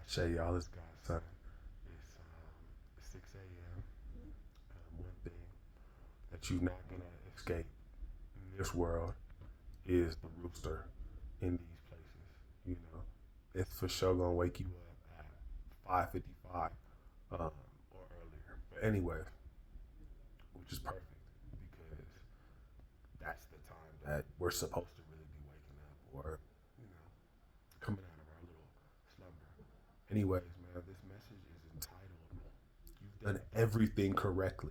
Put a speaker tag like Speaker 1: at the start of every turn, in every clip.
Speaker 1: Shay, y'all, it's Godson. It's 6 a.m. One thing that you're not going to escape in this world is the rooster in these places. You know, it's for sure going to wake you up at 5:55 or earlier. But anyway, which is perfect because that's the time that we're supposed to really be waking up or, you know, coming out of our little slumber. Anyways, man, this message is entitled You've Done Everything Correctly.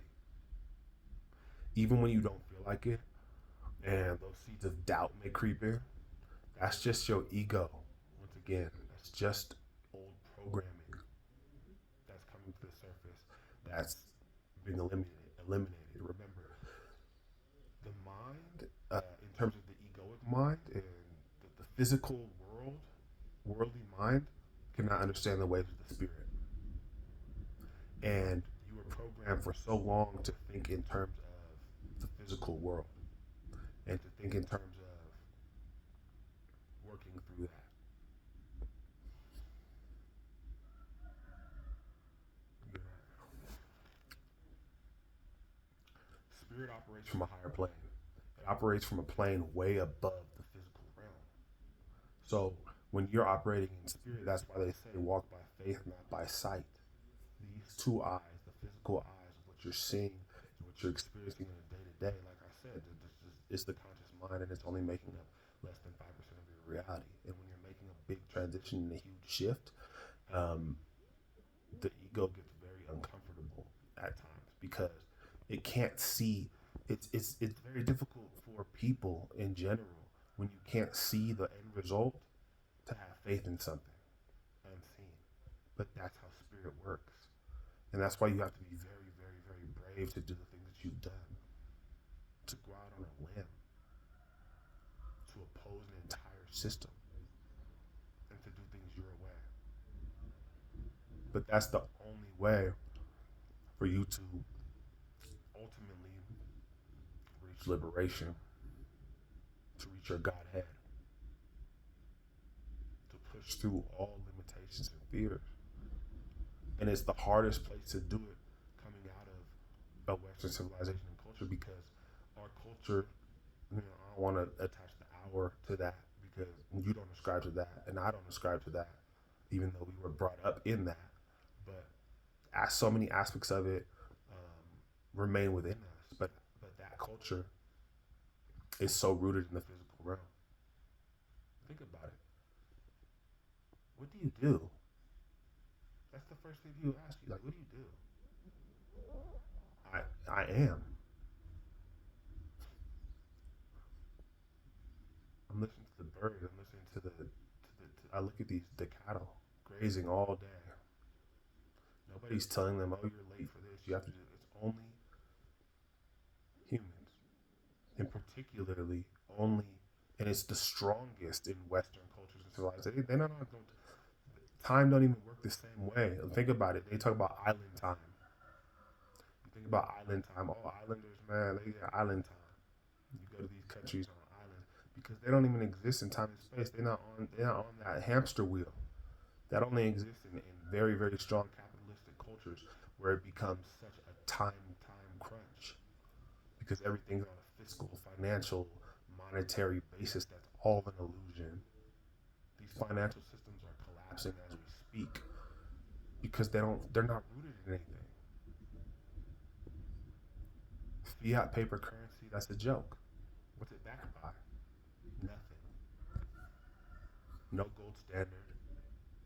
Speaker 1: Even when you don't feel like it and those seeds of doubt may creep in, that's just your ego. Once again, that's just old programming that's coming to the surface that's being eliminated. Remember, the mind, in terms of the egoic mind and the physical world, worldly mind, cannot understand the ways of the spirit. And you were programmed for so long to think in terms of the physical world and to think in terms of working through that. Yeah. Spirit operates from a higher plane. It operates from a plane way above the physical realm. So when you're operating in spirit, that's why they say walk by faith, not by sight. These two eyes, the physical eyes, what you're seeing, what you're experiencing in a day to day, like I said, it's the conscious mind and it's only making up less than 5% of your reality. And when you're making a big transition and a huge shift, um, the ego gets very uncomfortable at times because it can't see. It's very difficult for people in general when you can't see the end result to have faith in something unseen. But that's how spirit works, and that's why you have to be very, very, very brave to do the things that you've done, to go out on a limb, to oppose an entire system, and to do things your way. But that's the only way for you to ultimately reach liberation, to reach your Godhead, to push through all limitations and fears. And it's the hardest place to do it coming out of a Western civilization and culture because our culture, I don't want to attach the hour to that because you don't ascribe to that and I don't ascribe to that, even though we were brought up in that. But as so many aspects of it remain within us, but that culture is so rooted in the physical realm. Think about it. What do you do? That's the first thing you ask you. Like, what do you do? I am. I'm listening to the birds. I'm listening I look at the cattle grazing all day. Nobody's telling them, oh, you're late for this. You have to do. It's only humans, and particularly only, and it's the strongest in Western cultures and civilizations. They don't time don't even work the same way. Think about it. They talk about island time. You think about island time. Oh, islanders, man, they get island time. You go to these countries on islands because they don't even exist in time and space. They're not on that hamster wheel. That only exists in very, very strong capitalistic cultures where it becomes such a time crunch because everything's on a fiscal, financial, monetary basis. That's all an illusion. These financial systems are collapsing as we speak because they're not rooted in anything. Fiat paper currency, that's a joke. What's it backed by? Nothing. No gold standard,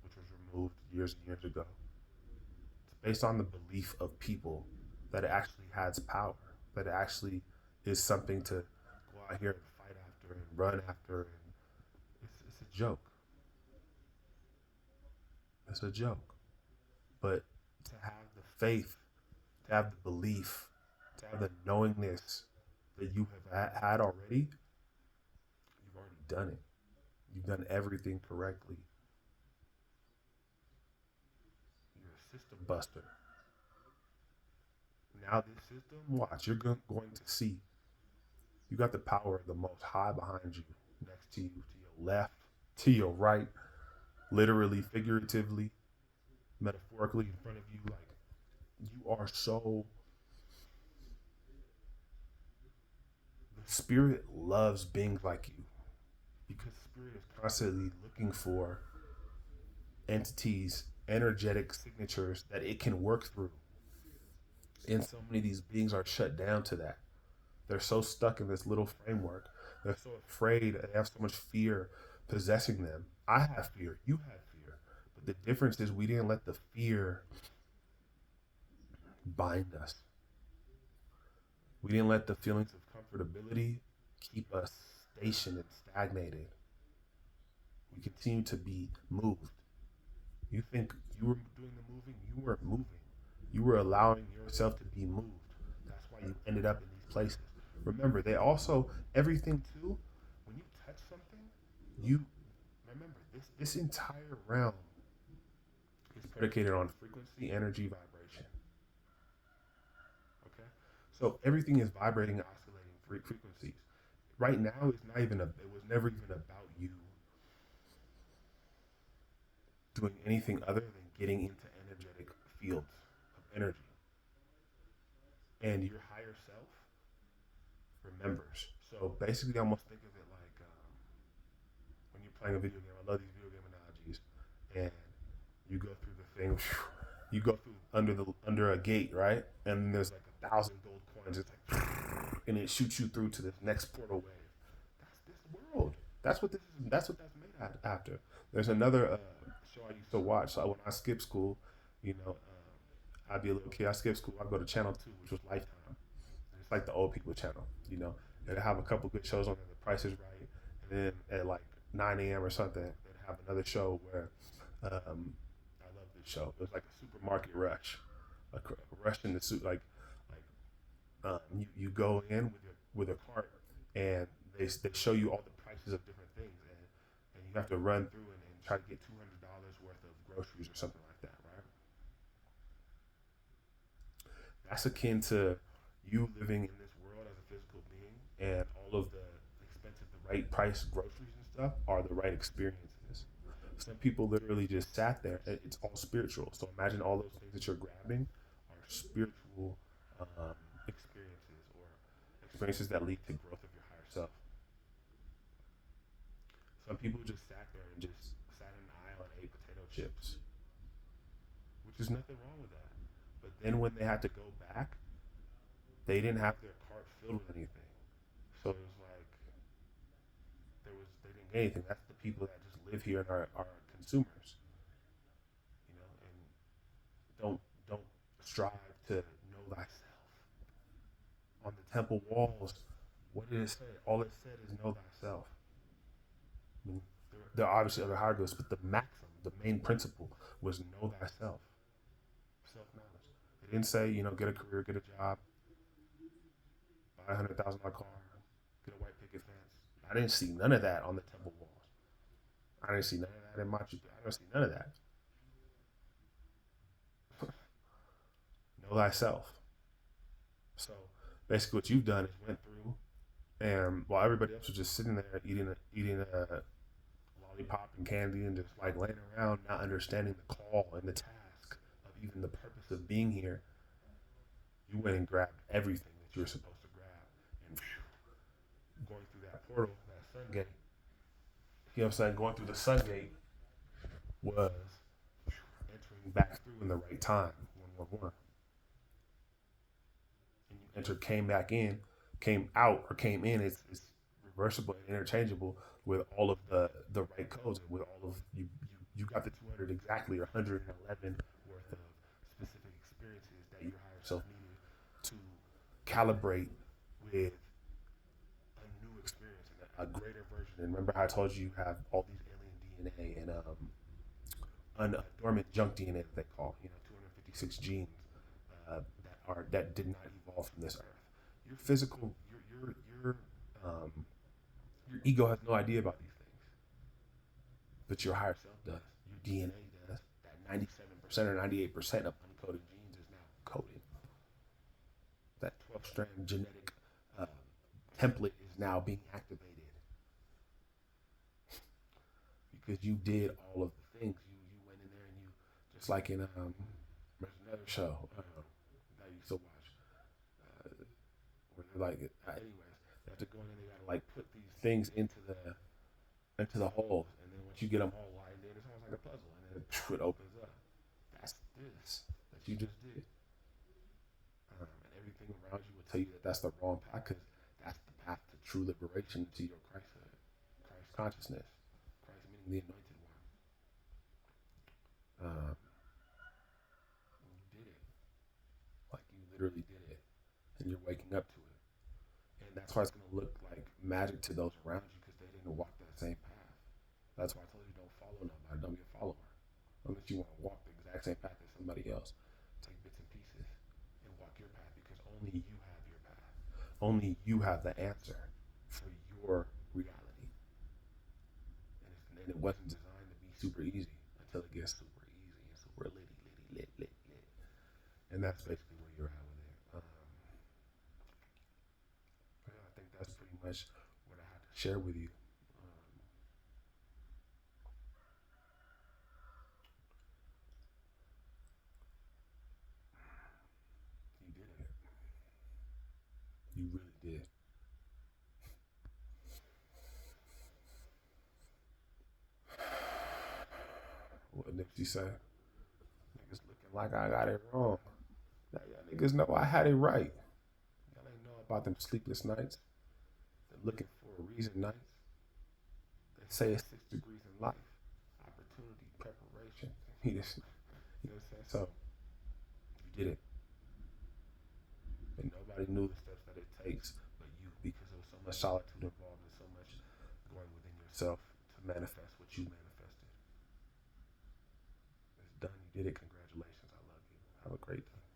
Speaker 1: which was removed years and years ago. It's based on the belief of people that it actually has power, that it actually is something to go out here and fight after and run after. And it's a joke. It's a joke. But to have the faith, to have the belief, to have the knowingness that you have had already, you've already done it. You've done everything correctly. You're a system buster. Now this system, watch, you're going to see. You got the power of the Most High behind you, next to you, to your left, to your right, literally, figuratively. metaphorically in front of you. Like, you are so, the spirit loves beings like you because spirit is constantly looking for entities, energetic signatures that it can work through. And so many of these beings are shut down to that. They're so stuck in this little framework. They're so afraid. They have so much fear possessing them. I have fear. You have fear. But the difference is we didn't let the fear bind us. We didn't let the feelings of comfortability keep us stationed and stagnated. We continue to be moved. You think you were doing the moving? You weren't moving. You were allowing yourself to be moved. That's why you ended up in these places. Remember, they also, everything too, when you touch something, you remember this entire realm is predicated on frequency, energy, vibration. Okay? So everything is vibrating and oscillating frequencies. Right now, it's not even it was never even about you doing anything other than getting into energetic fields of energy. And your higher self remembers. So basically, I almost think of it like when you're playing a video game. I love these video game analogies. And you go through the thing, you go through under a gate, right? And there's like 1,000 gold coins. It's like, and it shoots you through to this next portal wave. That's this world. That's what this is. That's what that's made after. There's another show I used to watch. So when I skipped school, you know, I'd be a little kid. I skipped school. I go to Channel 2, which was Lifetime. It's like the old people channel, you know. They'd have a couple good shows on there. The Price is Right, and then at like 9 a.m. or something, they'd have another show where I love this show. It was like a supermarket rush, a rush in the suit. You go in with a cart, and they show you all the prices of different things, and you have to run through and try to get $200 worth of groceries or something like that, right? That's akin to you living in this world as a physical being, and all of the expensive, the right price groceries and stuff are the right experiences. Some people literally just sat there. It's all spiritual. So imagine all those things that you're grabbing are spiritual experiences or experiences that lead to growth of your higher self. Some people just sat there and just sat in the aisle and ate potato chips, which is nothing wrong with that. But then when they had to go back, they didn't have their cart filled with anything. So it was like they didn't get anything. That's the people that just live here and are consumers, you know, and don't strive to know thyself. On the temple walls, what did it say? All it said is know thyself. I mean, there are obviously other hieroglyphs, but the maxim, the main principle was know thyself, self knowledge. It didn't say, you know, get a career, get a job, buy $100,000 car, get a white picket fence. I didn't see none of that on the temple walls. I didn't see none of that in Machu Picchu. I didn't see none of that. Know thyself. So basically, what you've done is went through, and while everybody else was just sitting there eating a lollipop and candy and just like laying around, not understanding the call and the task of even the purpose of being here, you went and grabbed everything that you were supposed to grab, and going through that portal, that sun gate. You know what I'm saying? Going through the sun gate was entering back through in the right time. 111. And you entered, came back in, came out, or came in. It's reversible and interchangeable with all of the right codes and with all of you got the 200 exactly or 111 worth of specific experiences that your higher self needed to calibrate with a new experience and a greater version. And remember how I told you have all these alien DNA and dormant junk DNA that they call, 256 genes that did not evolve from this earth. Your physical, um, your ego has no idea about these things, but your higher self does. Your DNA does. That 97% or 98% of uncoded genes is now coded. That 12-strand genetic template is now being activated because you did all of the things. You went in there and you It's like in there's another show that I used to watch where they're like, anyways, they have to go in and they gotta like put these things into the holes, and then once you get them all lined in, it's almost like a puzzle, and then it opens up. That's this that you just did, and everything around you will tell you that that's the wrong path because that's the path to true liberation to your Christhood, Christ consciousness, Christ meaning the anointed one. You did it, like you literally did it, and you're waking up to it, and that's why it's gonna look like magic to those around you because they didn't walk that same path. That's why I told you don't follow nobody, don't be a follower, unless you want to walk the exact same path as somebody else. Take bits and pieces and walk your path because only you have your path. Only you have the answer for your reality. And it wasn't designed to be super easy until it gets super easy and super lit. And that's basically where you're at with it. Yeah, I think that's pretty much what I had to share with you. You did it. You really did. What Nipsey say? Niggas looking like I got it wrong. Now y'all niggas know I had it right. Y'all ain't know about them sleepless nights. They're looking for a reason nights. They say it's 6 degrees in life. Opportunity, preparation. You know what I'm saying? So you did it. And nobody knew the steps that it takes but you because there was so much solitude involved and so much going within yourself to manifest what you manifested. It's done. You did it. Congratulations. I love you. Have a great day.